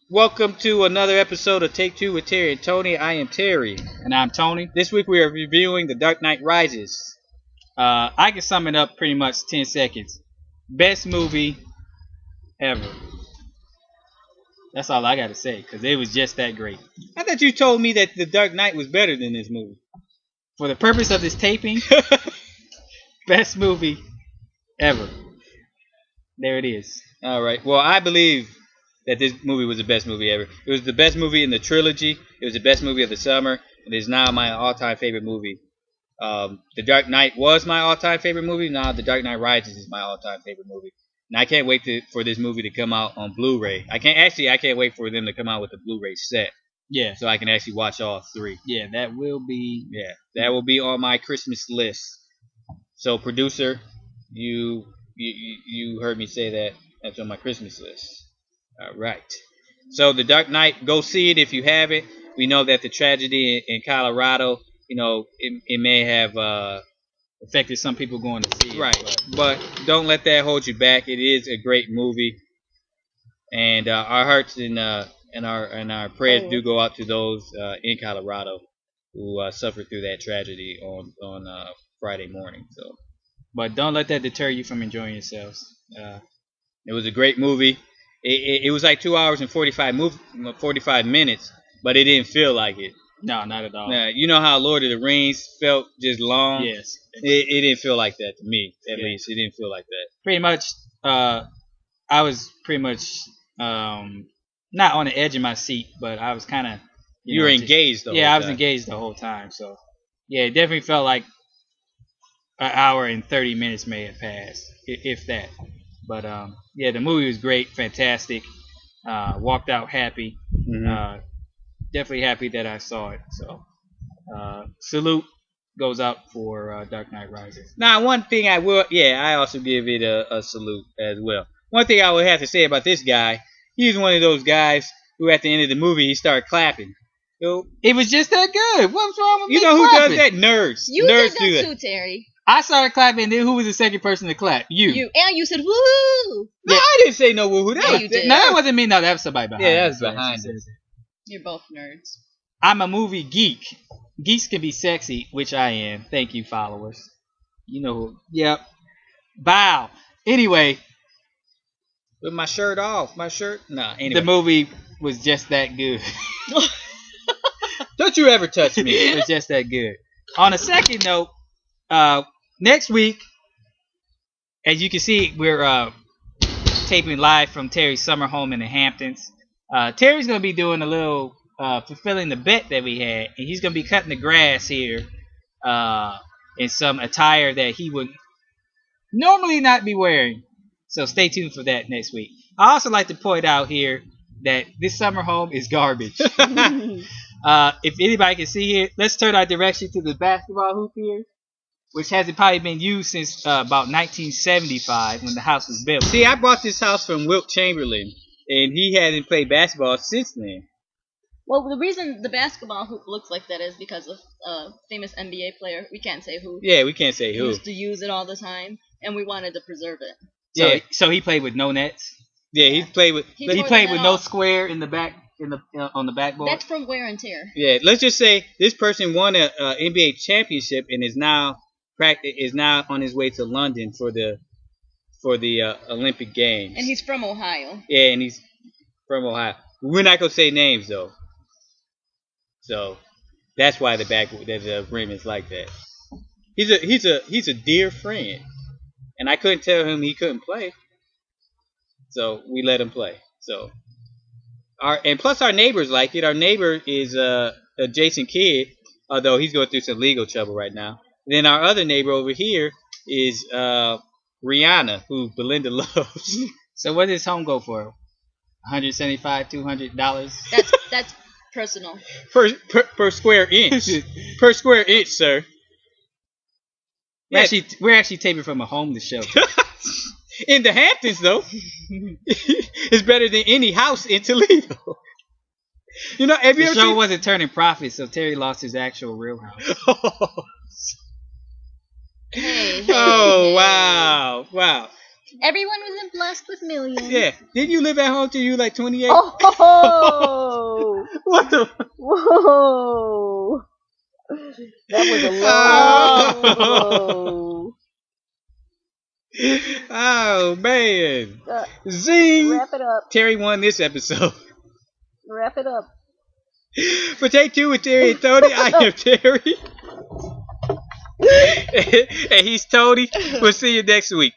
Welcome to another episode of Take2 with Terry and Tony. I am Terry. And I'm Tony. This week we are reviewing The Dark Knight Rises. I can sum it up pretty much 10 seconds. Best movie ever. That's all I got to say, because it was just that great. I thought you told me that The Dark Knight was better than this movie. For the purpose of this taping, best movie ever. There it is. All right. Well, I believe that this movie was the best movie ever. It was the best movie in the trilogy. It was the best movie of the summer. It is now my all-time favorite movie. The Dark Knight was my all-time favorite movie. Now The Dark Knight Rises is my all-time favorite movie. And I can't wait for this movie to come out on Blu-ray. I can't wait for them to come out with a Blu-ray set. Yeah. So I can actually watch all three. Yeah, that will be on my Christmas list. So producer, you heard me say that. That's on my Christmas list. All right. So The Dark Knight, go see it if you haven't. We know that the tragedy in Colorado, it may have affected some people going to see it. Right. But don't let that hold you back. It is a great movie. And our hearts and our prayers do go out to those in Colorado who suffered through that tragedy on Friday morning. So, but don't let that deter you from enjoying yourselves. It was a great movie. It was like 2 hours and 45 minutes, but it didn't feel like it. No, not at all. You know how Lord of the Rings felt just long? Yes. It didn't feel like that to me, at least. It didn't feel like that. Pretty much, I was pretty much not on the edge of my seat, but I was kind of... You were engaged the whole time. Yeah, I was engaged the whole time. So, yeah, it definitely felt like an hour and 30 minutes may have passed, if that. But, yeah, the movie was great, fantastic. Walked out happy. Mm-hmm. Definitely happy that I saw it. So, salute goes out for Dark Knight Rises. Now, one thing I also give it a salute as well. One thing I would have to say about this guy, he's one of those guys who at the end of the movie, he started clapping. It was just that good. What's wrong with me? You know who clapping? does that? Nerds. You Nerds did that do too, Terry. I started clapping, and then who was the second person to clap? You. And you said, woo! No, Yeah. I didn't say no woohoo. Yeah, you did. No, that wasn't me. No, that was somebody behind. Yeah, that was us. behind us. You're both nerds. I'm a movie geek. Geeks can be sexy, which I am. Thank you, followers. You know who. Yep. Bow. Anyway. With my shirt off. Nah, anyway. The movie was just that good. Don't you ever touch me. It was just that good. On a second note, next week, as you can see, we're taping live from Terry's summer home in the Hamptons. Terry's going to be doing a little fulfilling the bet that we had, and he's going to be cutting the grass here in some attire that he would normally not be wearing. So stay tuned for that next week. I also like to point out here that this summer home is garbage. If anybody can see it, let's turn our direction to the basketball hoop here, which hasn't probably been used since about 1975 when the house was built. See, I bought this house from Wilt Chamberlain, and he hasn't played basketball since then. Well, the reason the basketball hoop looks like that is because of a famous NBA player. We can't say who. Yeah, we can't say who. Used to use it all the time, and we wanted to preserve it. So, so he played with no nets. Yeah, he played with. He played with no square in the back on the backboard. That's from wear and tear. Yeah, let's just say this person won a NBA championship and is now on his way to London for the Olympic Games. And he's from Ohio. Yeah, and he's from Ohio. We're not gonna say names though. So that's why the rim is like that. He's a dear friend, and I couldn't tell him he couldn't play, so we let him play. So and plus our neighbors like it. Our neighbor is a Jason Kidd, although he's going through some legal trouble right now. Then our other neighbor over here is Rihanna, who Belinda loves. So what does home go for? $175, $200? That's personal. Per square inch. Per square inch, sir. We're actually taping from a homeless shelter. In the Hamptons, though. It's better than any house in Toledo. You know, have you the ever show seen... wasn't turning profit, so Terry lost his actual real house. Hey, oh, hey. wow. Everyone wasn't blessed with millions. Yeah. Didn't you live at home till you were like 28? Oh! What the? Whoa! That was a low blow. Oh man. Zing. Wrap it up. Terry won this episode. Wrap it up. For Take Two with Terry and Tony, I am Terry. And he's Tony. We'll see you next week.